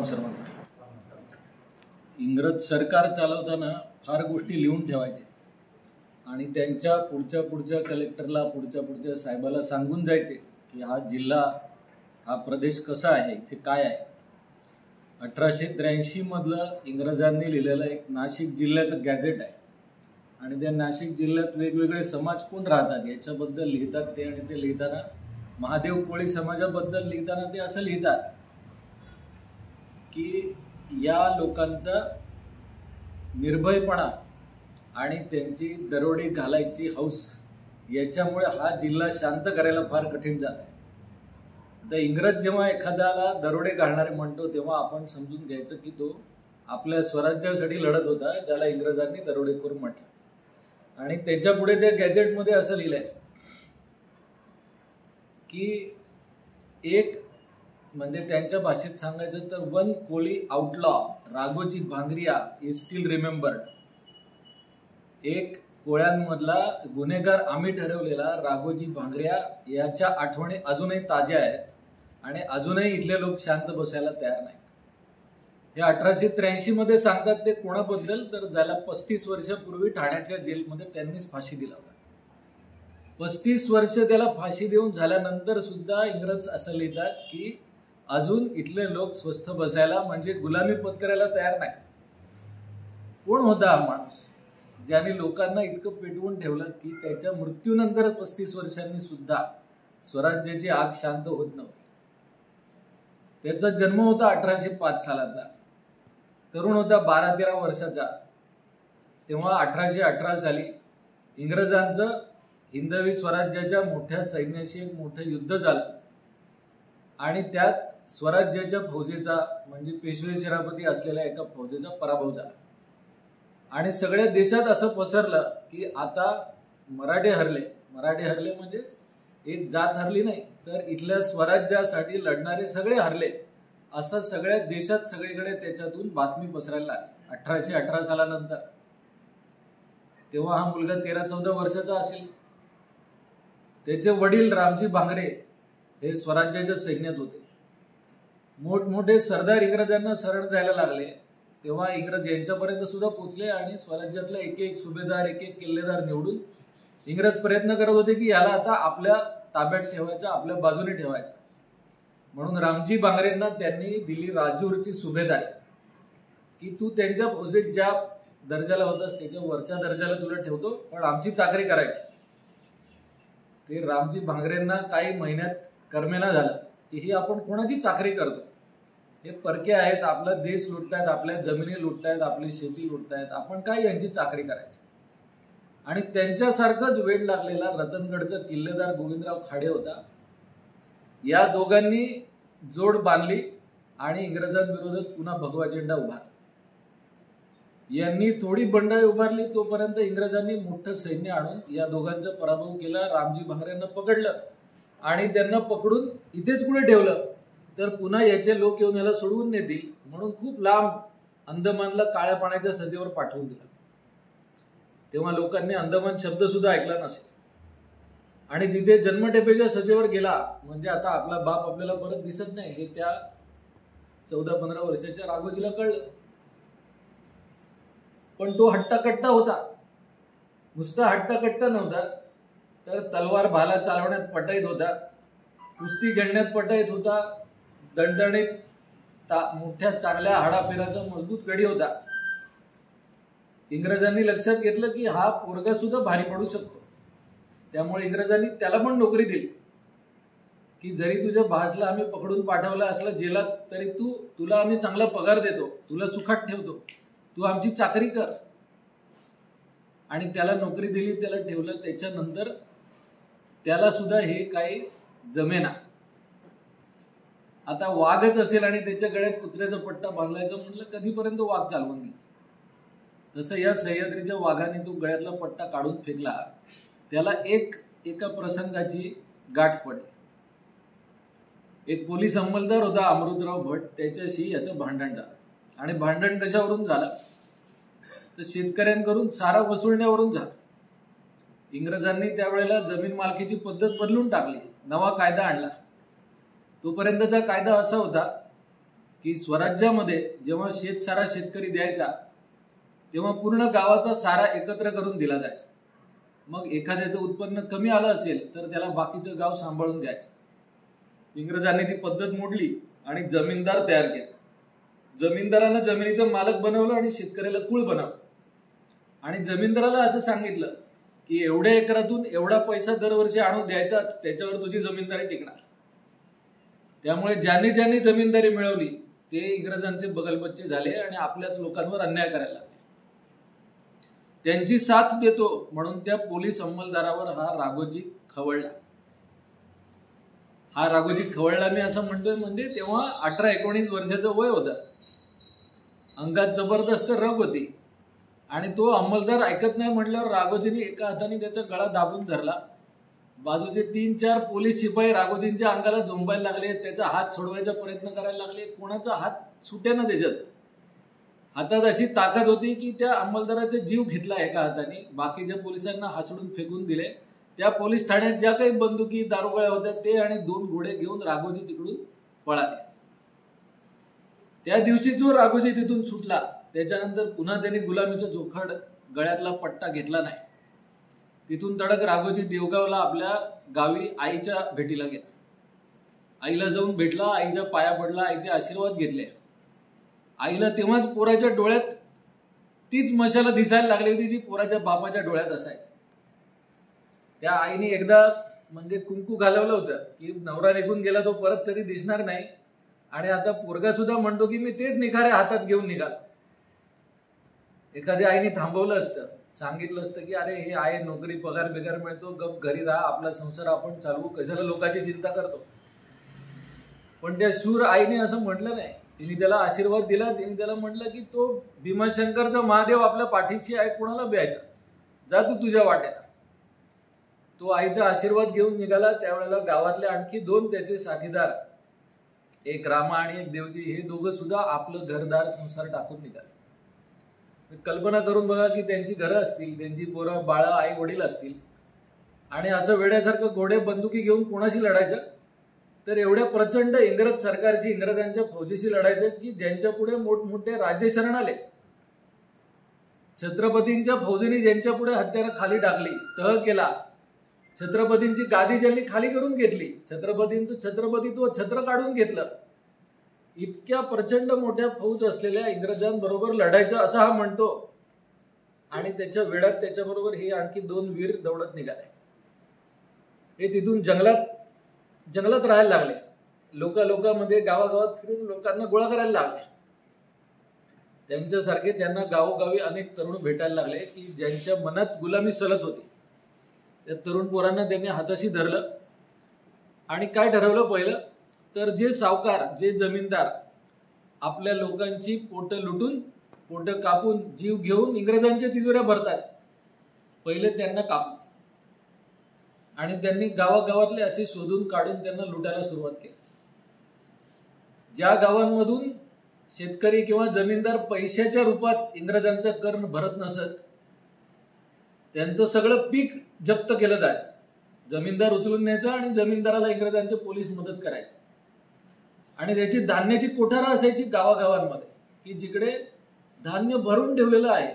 सर्वांना. इंग्रज सरकार चालवताना फार गोष्टी लिहून ठेवायचे आणि त्यांच्या पुढच्या कलेक्टरला पुढच्या साहेबाला सांगून जायचे की हा जिल्हा हा प्रदेश कसा आहे, इथे काय आहे. 1883 मधलं इंग्रजांनी लिहिलेलं एक नाशिक जिल्ह्याचं गॅझेट आहे आणि त्या नाशिक जिल्ह्यात वेगवेगळे समाज कोण राहतात याच्याबद्दल लिहितात ते. आणि ते लिहिताना महादेव कोळी समाजाबद्दल लिहिताना ते असं लिहितात की या लोकांचा निर्भयपणा आणि त्यांची दरोडे घालायची हौस याच्यामुळे हा जिल्हा शांत करायला फार कठीण जात आहे. आता इंग्रज जेव्हा एखाद्याला दरोडे घालणारे म्हणतो तेव्हा आपण समजून घ्यायचं की तो आपल्या स्वराज्यासाठी लढत होता, ज्याला इंग्रजांनी दरोडेखोर म्हटलं. आणि त्याच्या पुढे त्या गॅजेटमध्ये असं लिहिलंय की एक म्हणजे त्यांच्या भाषेत सांगायचं तर one Koli outlaw Raghoji Bhangaria is still remembered. एक कोळ्यांमधला गुन्हेगार आम्ही ठरवलेला राघोजी भांगरिया याच्या आठवणी अजूनही ताज्या आहेत आणि अजूनही इथले लोक शांत बसायला तयार नाहीत. हे 1883 मध्ये सांगतात ते कोणाबद्दल तर ज्याला 35 वर्षापूर्वी ठाण्याच्या जेलमध्ये त्यांनीच फाशी दिला होता. 35 वर्ष त्याला फाशी देऊन झाल्यानंतर सुद्धा इंग्रज असं लिहितात की अजून इथले लोक स्वस्थ बसायला म्हणजे गुलामी पत्करायला तयार नाहीत. कोण होता हा माणूस ज्याने लोकांना इतकं पेटवून ठेवलं की त्याच्या मृत्यूनंतर 35 वर्षांनी सुद्धा स्वराज्याची आग शांत होत नव्हती. त्याचा जन्म होता 1805 सालातला. तरुण होता 12-13 वर्षाचा. तेव्हा 1818 साली इंग्रजांचं हिंदवी स्वराज्याच्या मोठ्या सैन्याशी एक मोठं युद्ध झालं आणि त्यात स्वराज्याच्या फौजेचा म्हणजे पेशवे सेनापती असलेल्या एका फौजेचा पराभव झाला आणि सगळ्या देशात असं पसरलं की आता मराठे हरले म्हणजे एक जात हरली नाही तर इथल्या स्वराज्यासाठी लढणारे सगळे हरले असं सगळ्या देशात सगळीकडे त्याच्यातून बातमी पसरायला लागली. 1818 सालानंतर तेव्हा हा मुलगा 13-14 वर्षाचा असेल. त्याचे वडील रामजी भांगरे हे स्वराज्याच्या सैन्यात होते. मोठमोठे सरदार इंग्रजांना शरण जायला लागले तेव्हा इंग्रज यांच्यापर्यंत सुद्धा पोहोचले आणि स्वराज्यातला एक सुभेदार एक किल्लेदार निवडून इंग्रज प्रयत्न करत होते की याला आता आपल्या ताब्यात ठेवायचा, आपल्या बाजूने ठेवायचा. म्हणून रामजी भांगरेंना त्यांनी दिली राजूरची सुभेदारी की तू त्यांच्या फौजेत ज्या दर्जाला होतास त्याच्या वरच्या दर्जाला तुला ठेवतो पण आमची चाकरी करायची. ते रामजी भांगरेंना काही महिन्यात कर्मेना झालं की ही आपण कोणाची चाकरी करतो, हे परके आहेत, आपला देश लुटतायत, आपल्या जमिनी लुटतायत, आपली शेती लुटतायत, आपण काय यांची चाकरी करायची. आणि त्यांच्यासारखंच वेळ लागलेला रतनगडचा किल्लेदार गोविंदराव खाडे होता. या दोघांनी जोड बांधली आणि इंग्रजांविरोधात पुन्हा भगवा झेंडा उभारला. यांनी थोडी बंडाळी उभारली तोपर्यंत इंग्रजांनी मोठं सैन्य आणून या दोघांचा पराभव केला. रामजी भांगरेंना पकडलं आणि त्यांना पकडून इथेच कुठे ठेवलं तर पुन्हा याचे लोक येऊन याला सोडवून नेतील म्हणून खूप लांब अंदमानला काळ्या पाण्याच्या सजेवर पाठवून दिलं. तेव्हा लोकांनी अंदमान शब्द सुद्धा ऐकला नसेल आणि तिथे जन्मठेपेच्या सजेवर गेला म्हणजे आता आपला बाप आपल्याला परत दिसत नाही हे त्या 14-15 वर्षाच्या राघोजीला कळलं. पण तो हट्टाकट्टा होता. नुसता हट्टाकट्टा नव्हता तर तलवार भाला चालवण्यात पटाईत होता, कुस्ती खेळण्यात पटाईत होता, दणदणीत मोठ्या चांगल्या हाडापेराचा मजबूत गडी होता. इंग्रजांनी लक्षात घेतलं की हा पोरगा सुद्धा भारी पडू शकतो. त्यामुळे इंग्रजांनी त्याला पण नोकरी दिली की जरी तुझ्या भासला आम्ही पकडून पाठवला असला जेलात तरी तुला आम्ही चांगला पगार देतो, तुला सुखात ठेवतो, तू आमची चाकरी कर. आणि त्याला नोकरी दिली, त्याला ठेवलं. त्याच्यानंतर त्याला सुद्धा हे काही जमेना. आता वाघच असेल आणि त्याच्या गळ्यात कुत्र्याचा पट्टा बांधलायचा म्हणलं कधीपर्यंत वाघ चालवून घेईल. तसं या सह्याद्रीच्या वाघाने तो गळ्यातला पट्टा काढून फेकला. त्याला एका प्रसंगाची गाठ पडली. एक पोलीस अंमलदार होता अमृतराव भट, त्याच्याशी याचं भांडण झालं. आणि भांडण कशावरून झालं तर शेतकऱ्यांकडून चारा वसुलण्यावरून झालं. इंग्रजांनी त्यावेळेला जमीन मालकीची पद्धत बदलून टाकली, नवा कायदा आणला. तोपर्यंतचा कायदा असा होता की स्वराज्यामध्ये जेव्हा शेतसारा शेतकरी द्यायचा तेव्हा पूर्ण गावाचा सारा एकत्र करून दिला जायचा. मग एखाद्याचं उत्पन्न कमी आलं असेल तर त्याला बाकीचं गाव सांभाळून द्यायचं. इंग्रजांनी ती पद्धत मोडली आणि जमीनदार तयार केला. जमीनदारानं जमिनीचं मालक बनवलं आणि शेतकऱ्याला कुळ बनवलं. आणि जमीनदाराला असं सांगितलं की एवढ्या एकरातून एवढा पैसा दरवर्षी आणून द्यायचाच, त्याच्यावर तुझी जमीनदारी टिकणार. त्यामुळे ज्यांनी ज्यांनी जमीनदारी मिळवली ते इंग्रजांचे बगलबच्चे झाले आणि आपल्याच लोकांवर अन्याय करायला लागले. त्यांची साथ देतो म्हणून त्या पोलीस अंमलदारावर हा राघोजी खवळला. हा राघोजी खवळला मी असं म्हणतोय म्हणजे तेव्हा 18-19 वर्षाचं वय होतं. अंगात जबरदस्त रग होती आणि तो अंमलदार ऐकत नाही म्हटल्यावर राघोजीने एका हाताने त्याचा गळा दाबून धरला. बाजूचे 3-4 पोलीस शिपाई राघोजींच्या अंगाला झोंबायला लागले, त्याचा हात सोडवायचा प्रयत्न करायला लागले. कोणाचा हात सुटेना त्याच्यात. हातात अशी ताकद होती की त्या अंमलदाराचा जीव घेतला एका हाताने, बाकीच्या पोलिसांना हासडून फेकून दिले. त्या पोलीस ठाण्यात ज्या काही बंदुकी दारुगोळ्या होत्या ते आणि 2 घोडे घेऊन राघोजी तिकडून पळाले. त्या दिवशी जो राघोजी तिथून सुटला त्याच्यानंतर पुन्हा त्यांनी गुलामीचा जोखड गळ्यातला पट्टा घेतला नाही. तिथून तडक राघोजी देवगावला आपल्या गावी आईच्या भेटीला गेला. आईला जाऊन भेटला, आईच्या पाया पडला, आईचे आशीर्वाद घेतले. आईला तेव्हाच पोराच्या डोळ्यात तीच मशाला दिसायला लागली होती जी पोराच्या बापाच्या डोळ्यात असायची. त्या आईने एकदा म्हणजे कुंकू घालवलं होतं की नवरा निघून गेला तो परत कधी दिसणार नाही, आणि आता पोरगा सुद्धा म्हणतो की मी तेच निखारे हातात घेऊन निघाल. एखाद्या आईने थांबवलं असतं, सांगितलं असतं की अरे हे आहे, नोकरी पगार बिगार मिळतो, गप घरी राहा, आपला संसार आपण चालवू, कशाला लोकांची चिंता करतो. पण त्या शूर आईने असं म्हटलं नाही. तिने त्याला आशीर्वाद दिला. तिने त्याला म्हटलं की तो भीमाशंकरचा महादेव आपल्या पाठीशी आहे, कोणाला ब्यायचा, जा तू तुझ्या वाट्याला. तो आईचा आशीर्वाद घेऊन निघाला. त्यावेळेला गावातले आणखी 2 त्याचे साथीदार, एक रामा आणि एक देवजी, हे दोघं सुद्धा आपलं घरदार संसार टाकून निघाले. कल्पना करून बघा की त्यांची घरं असतील, त्यांची पोरं बाळं आई वडील असतील, आणि असं वेड्यासारखं घोडे बंदुकी घेऊन कोणाशी लढायचं, तर एवढ्या प्रचंड इंग्रज सरकारशी, इंग्रजांच्या फौजीशी लढायचं की ज्यांच्या पुढे मोठमोठे राज्य शरण आले. छत्रपतींच्या फौजीने ज्यांच्या पुढे हत्यारं खाली टाकली, तह केला, छत्रपतींची गादी ज्यांनी खाली करून घेतली, छत्रपतींचं छत्रपतीत्व छत्र काढून घेतलं, इतक्या प्रचंड मोठ्या फौज असलेल्या इंग्रजांबरोबर लढायचं असं हा म्हणतो. आणि त्याच्या वेळात त्याच्याबरोबर हे आणखी 2 वीर दौडत निघाले. हे तिथून जंगलात राहायला लागले. लोकांमध्ये गावागावात फिरून लोकांना गोळा करायला लागले. त्यांच्यासारखे त्यांना गावोगावी अनेक तरुण भेटायला लागले की ज्यांच्या मनात गुलामी सलत होती. त्या तरुण पोरांना त्यांनी हाताशी धरलं आणि काय ठरवलं पहिलं, तर जे सावकार, जे जमीनदार आपल्या लोकांची पोटं लुटून, पोटं कापून, जीव घेऊन इंग्रजांच्या तिजोऱ्या भरतात, पहिले त्यांना कापू. आणि त्यांनी गावागावातले असे शोधून काढून त्यांना लुटायला सुरुवात केली. ज्या गावांमधून शेतकरी किंवा जमीनदार पैशाच्या रूपात इंग्रजांचा कर भरत नसत, त्यांचं सगळं पीक जप्त केलं जायचं. जमीनदार उचलून न्यायचा आणि जमीनदाराला इंग्रजांचे पोलीस मदत करायचे. आणि त्याची धान्याची कोठारा असायची गावागावांमध्ये की जिकडे धान्य भरून ठेवलेलं आहे.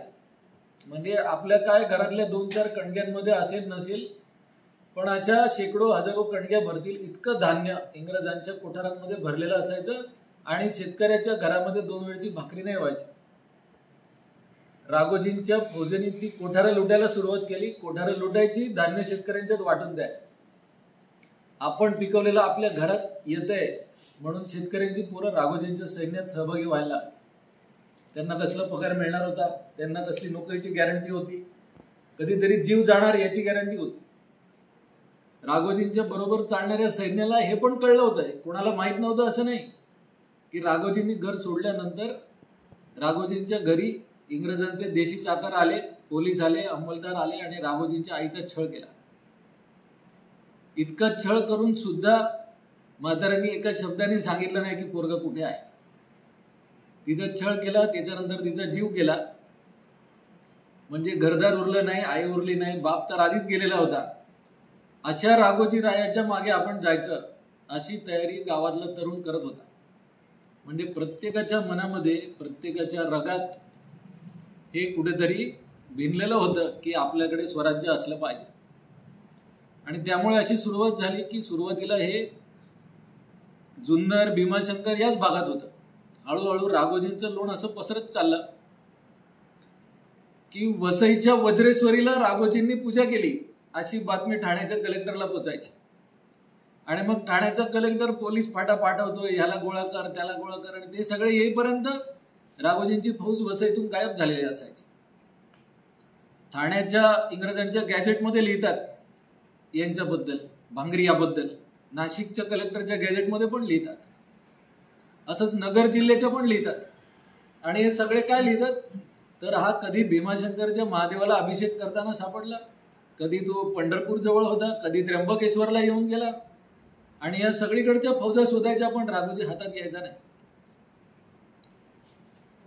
म्हणजे आपल्या काय घरातल्या 2-4 कणग्यांमध्ये असेल नसेल, पण अशा शेकडो हजारो कणग्या भरतील इतकं धान्य इंग्रजांच्या कोठारांमध्ये भरलेलं असायचं. आणि शेतकऱ्याच्या घरामध्ये 2 वेळची भाकरी नाही व्हायची. राघोजींच्या फौजेने ती कोठारं लुटायला सुरुवात केली. कोठारं लुटायची, धान्य शेतकऱ्यांच्यात वाटून द्यायचं. आपण पिकवलेलं आपल्या घरात येतंय म्हणून शेतकऱ्यांची पोरं राघोजींच्या सैन्यात सहभागी व्हायला. त्यांना कसला पगार मिळणार होता, त्यांना कसली नोकरीची गॅरंटी होती, कधीतरी जीव जाणार याची गॅरंटी होती. राघोजींच्या बरोबर चालणाऱ्या सैन्याला हे पण कळलं होतं, कोणाला माहित नव्हतं असं नाही, की राघोजींनी घर सोडल्यानंतर राघोजींच्या घरी इंग्रजांचे देशी चाकर आले, पोलीस आले, अंमलदार आले आणि राघोजींच्या आईचा छळ केला. इतका छळ करून सुद्धा म्हाताऱ्यांनी एका शब्दाने सांगितलं नाही की पोरगा कुठे आहे. तिचा छळ केला, त्याच्यानंतर तिचा जीव गेला. म्हणजे घरदार उरलं नाही, आई उरली नाही, बाप तर आधीच गेलेला होता. अशा राघोजी रायाच्या मागे आपण जायचं अशी तयारी गावातला तरुण करत होता. म्हणजे प्रत्येकाच्या मनामध्ये, प्रत्येकाच्या रगात हे कुठेतरी भिनलेलं होतं की आपल्याकडे स्वराज्य असलं पाहिजे. आणि त्यामुळे अशी सुरुवात झाली की सुरुवातीला हे जुन्नर, भीमाशंकर याच भागात होतं. हळूहळू राघोजींचं लोण असं पसरत चाललं की वसईच्या वज्रेश्वरीला राघोजींनी पूजा केली अशी बातमी ठाण्याच्या कलेक्टरला पोचायची. आणि मग ठाण्याचा कलेक्टर पोलीस फाटा पाठवतोय, ह्याला गोळा कर, त्याला गोळा कर, आणि ते सगळे येईपर्यंत राघोजींची फौज वसईतून गायब झालेली असायची. ठाण्याच्या इंग्रजांच्या गॅजेटमध्ये लिहितात यांच्याबद्दल, भांगरियाबद्दल. नाशिकच्या कलेक्टरच्या गॅजेटमध्ये पण लिहितात. असंच नगर जिल्ह्याच्या पण लिहितात. आणि हे सगळे काय लिहितात, तर हा कधी भीमाशंकरच्या महादेवाला अभिषेक करताना सापडला, कधी तो पंढरपूर जवळ होता, कधी त्र्यंबकेश्वरला येऊन गेला, आणि या सगळीकडच्या फौजा शोधायच्या पण राघोजी हातात घ्यायचा नाही.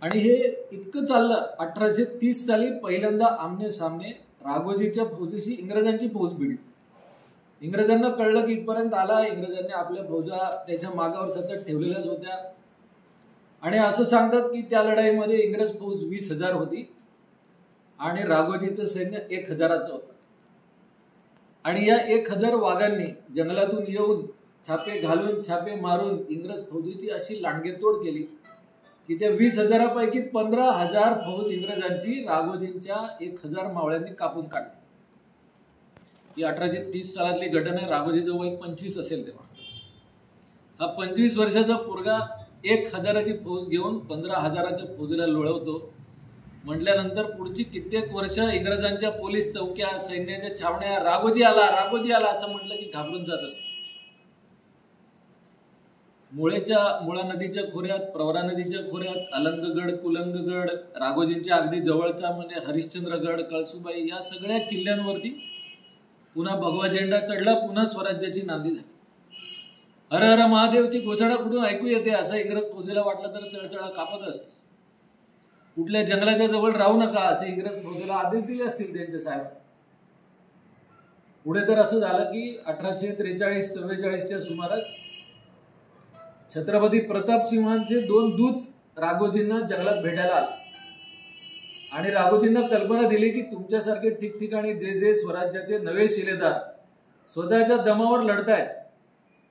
आणि हे इतकं चाललं, 1830 साली पहिल्यांदा आमने सामने राघोजीच्या फौजेशी इंग्रजांची फौज भिडली. इंग्रजांना कळलं की इथपर्यंत आला, इंग्रजांनी आपल्या फौजा त्याच्या मागावर सतत ठेवलेल्याच होत्या. आणि असं सांगतात की त्या लढाईमध्ये इंग्रज फौज 20,000 होती आणि राघोजीचं सैन्य 1,000चं होतं. आणि या 1,000 वाघांनी जंगलातून येऊन छापे घालून, छापे मारून इंग्रज फौजेची अशी लांडगेतोड केली की त्या 20,000पैकी 15,000 फौज इंग्रजांची राघोजींच्या 1,000 मावळ्यांनी कापून काढली. ही 1830 सालातली घटना आहे. राघोजीचं वय 25 असेल तेव्हा. हा 25 वर्षाचा पोरगा 1,000ची फौज घेऊन 15,000च्या फौजेला लोळवतो. म्हटल्यानंतर पुढची कित्येक वर्ष इंग्रजांच्या पोलीस चौक्या, सैन्याच्या छावण्या राघोजी आला, राघोजी आला असं म्हटलं की घाबरून जात असत. मुळा नदीच्या खोऱ्यात, प्रवरा नदीच्या खोऱ्यात अलंगगड, कुलंगगड, राघोजींच्या अगदी जवळचा म्हणजे हरिश्चंद्रगड, कळसुबाई, या सगळ्या किल्ल्यांवरती पुन्हा भगवा झेंडा चढला. पुन्हा स्वराज्याची नांदी झाली. हर हर महादेवची घोषणा कुठून ऐकू येते असं इंग्रज फौजेला वाटलं तर चळचळा कापत असते. कुठल्या जंगलाच्या जवळ राहू नका असे इंग्रज फौजेला आदेश दिले असतील त्यांचे साहेब. पुढे तर असं झालं की 1843-44च्या सुमारास छत्रपती प्रताप सिंहांचे 2 दूत राघोजींना जंगलात भेटायला आले आणि राघोजींना कल्पना दिली की तुमच्यासारखे ठिकठिकाणी जे जे स्वराज्याचे नवे शिलेदार स्वतःच्या दमावर लढतायत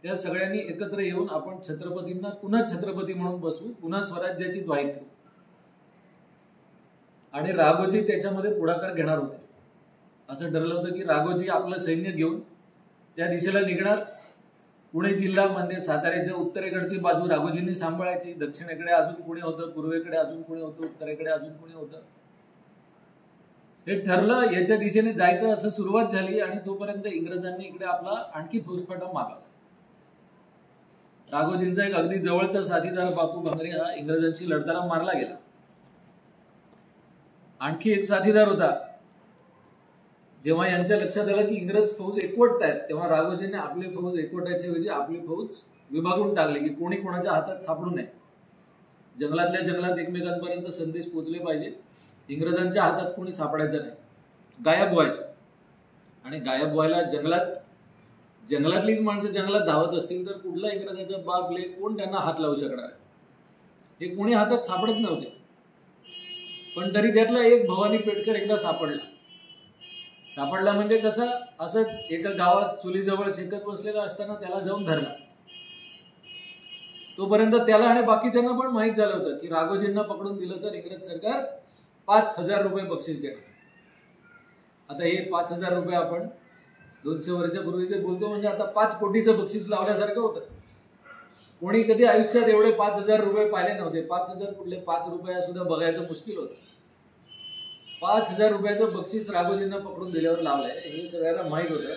त्या सगळ्यांनी एकत्र येऊन आपण छत्रपतींना पुन्हा छत्रपती म्हणून बसवू, पुन्हा स्वराज्याची द्वाई करू. आणि राघोजी त्याच्यामध्ये पुढाकार घेणार होते. असं ठरलं होतं की राघोजी आपलं सैन्य घेऊन त्या दिशेला निघणार. पुणे जिल्हा म्हणजे साताऱ्याच्या उत्तरेकडची बाजू राघोजींनी सांभाळायची. दक्षिणेकडे अजून पुणे होतं, पूर्वेकडे अजून पुणे होतं, उत्तरेकडे अजून पुणे होतं. हे ठरलं, याच्या दिशेने जायचं असं सुरुवात झाली. आणि तोपर्यंत इंग्रजांनी इकडे आपला आणखी फौजफाटा मागला. राघोजींचा एक अगदी जवळचा साथीदार बापू भांगरे हा इंग्रजांशी लढताना मारला गेला. आणखी एक साथीदार होता. जेव्हा यांच्या लक्षात आलं की इंग्रज फौज एकवटतायत तेव्हा राघोजींनी आपली फौज एकवटायच्या ऐवजी आपली फौज विभागून टाकली की कोणी कोणाच्या हातात सापडू नये. जंगलातल्या जंगलात एकमेकांपर्यंत संदेश पोहोचले पाहिजे. इंग्रजांच्या हातात कोणी सापडायचं नाही, गायब व्हायचं. आणि गायब व्हायला जंगलातलीच माणसं जंगलात धावत असतील तर कुठला इंग्रजाचा बाप लेक कोण त्यांना हात लावू शकणार आहे. हे कोणी हातात सापडत नव्हते. पण तरी त्यातला एक भवानी पेटकर एकदा सापडला म्हणजे कसा, असंच एका गावात चुलीजवळ शेकत बसलेला असताना त्याला जाऊन धरला. तोपर्यंत त्याला आणि बाकीच्यांना पण माहीत झालं होतं की राघोजींना पकडून दिलं तर इंग्रज सरकार 5,000 रुपये बक्षीस देणार. आता हे 5,000 रुपये आपण 200 वर्षापूर्वीचे बोलतो म्हणजे आता 5 कोटीचं बक्षीस लावल्यासारखं होतं. कोणी कधी आयुष्यात एवढे 5,000 रुपये पाहिले नव्हते. 5,000 कुठले 5 रुपया सुद्धा बघायचं मुश्किल होतं. 5,000 रुपयाचं बक्षीस राघोजींना पकडून दिल्यावर लावलंय हे सगळ्यांना माहीत होतं.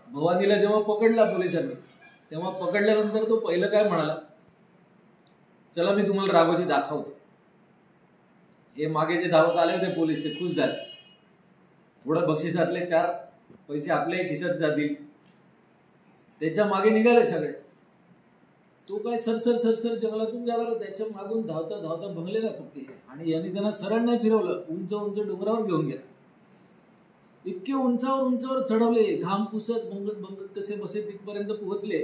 भवानीला जेव्हा पकडला पोलिसांनी तेव्हा पकडल्यानंतर तो पहिलं काय म्हणाला, चला मी तुम्हाला राघोजी दाखवतो. हे मागे जे धावत आले होते पोलीस ते खुश झाले. थोडं बक्षिसातले 4 पैसे आपल्याही खिशात जातील त्याच्या मागे निघाले सगळे. तो काय सरसर जंगलातून गेला. त्याच्या मागून धावता धावता भंगलेला फक्त आणि यांनी त्यांना सरळ नाही फिरवलं, उंच उंच डोंगरावर घेऊन गेला. इतके उंचावर चढवले, घाम पुसत भंगत कसे बसे तिथपर्यंत पोहोचले.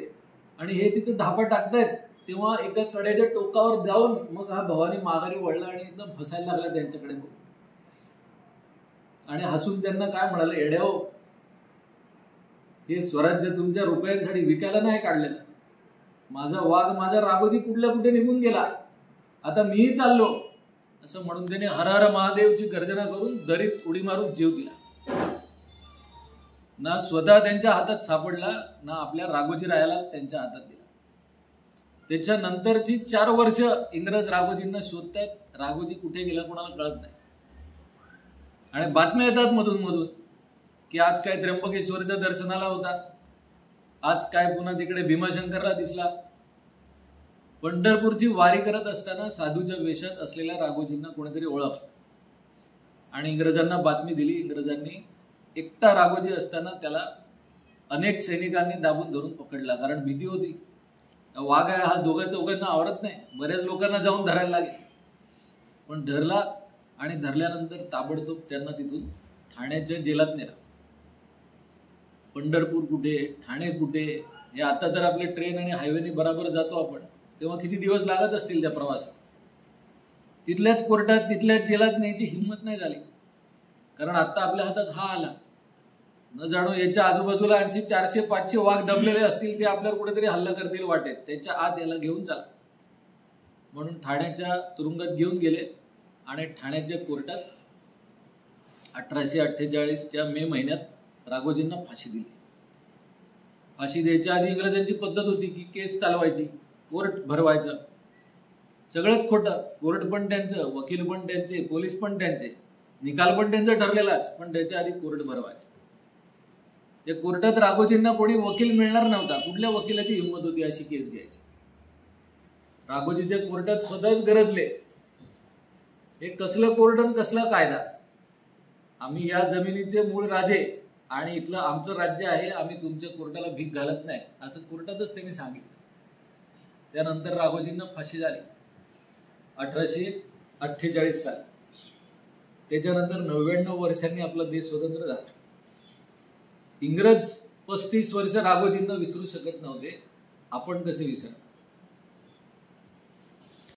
आणि हे तिथे धापा टाकतायत तेव्हा एका कड्याच्या टोकावर जाऊन मग हा भवानी माघारी वळला आणि एकदम हसायला लागला त्यांच्याकडे आणि हसून त्यांना काय म्हणाले, येड्याओ, हे स्वराज्य तुमच्या रुपयांसाठी विकायला नाही काढलेलं. माझा वाघ माझा राघोजी कुठल्या कुठे निघून गेला, आता मीही चाललो, असं म्हणून त्याने हर हर महादेवची गर्जना करून दरीत उडी मारून जीव दिला. ना स्वतः त्यांच्या हातात सापडला, ना आपल्या राघोजी रायाला त्यांच्या हातात दिला. त्याच्यानंतरची 4 वर्ष इंग्रज राघोजींना शोधतायत. राघोजी कुठे गेला कोणाला कळत नाही. आणि बातम्या येतात मधून मधून की आज काय त्र्यंबकेश्वरच्या दर्शनाला होता, आज काय पुन्हा तिकडे भीमाशंकरला दिसला. पंढरपूरची वारी करत असताना साधूच्या वेशात असलेल्या राघोजींना कोणीतरी ओळखलं आणि इंग्रजांना बातमी दिली. इंग्रजांनी एकटा राघोजी असताना त्याला अनेक सैनिकांनी दाबून धरून पकडला, कारण भीती होती. वाघ आहे हा, 2-4 आवरत नाही, बऱ्याच लोकांना जाऊन धरायला लागेल. पण धरला आणि धरल्यानंतर ताबडतोब त्यांना तिथून ठाण्याच्या जेलात नेला. पंढरपूर कुठे, ठाणे कुठे, हे आता तर आपले ट्रेन आणि हायवेने बराबर जातो आपण, तेव्हा किती दिवस लागत असतील त्या प्रवासात. तिथल्याच कोर्टात तिथल्याच जेलात न्यायची हिंमत नाही झाली, कारण आता आपल्या हातात हा आला. न जाणो याच्या आजूबाजूला आणखी 400-500 वाघ दबलेले असतील, ते आपल्यावर कुठेतरी हल्ला करतील वाटेत, त्याच्या आत याला घेऊन चला. म्हणून ठाण्याच्या तुरुंगात घेऊन गेले आणि ठाण्याच्या कोर्टात 1848च्या मे महिन्यात राघोजींना फाशी दिली. फाशी द्यायच्या आधी इंग्रजांची पद्धत होती की केस चालवायची, कोर्ट भरवायचं. सगळंच खोटं. कोर्ट पण त्यांचं, वकील पण त्यांचे, पोलीस पण त्यांचे, निकाल पण त्यांचा ठरलेलाच, पण त्याच्या आधी कोर्ट भरवायचं. त्या कोर्टात राघोजींना कोणी वकील मिळणार नव्हता. कुठल्या वकिलाची हिंमत होती अशी केस घ्यायची. राघोजी त्या कोर्टात स्वतःच गरजले. हे कसलं कोर्ट आणि कसला कायदा, आम्ही या जमिनीचे मूळ राजे आणि इथलं आमचं राज्य आहे, आम्ही तुमच्या कोर्टाला भीक घालत नाही, असं कोर्टातच त्यांनी सांगितलं. त्यानंतर राघोजींना फाशी झाली 1848 साली. त्याच्यानंतर 99 वर्षांनी आपला देश स्वतंत्र झाला. इंग्रज 35 वर्ष राघोजींना विसरू शकत नव्हते, आपण कसे विसरणार.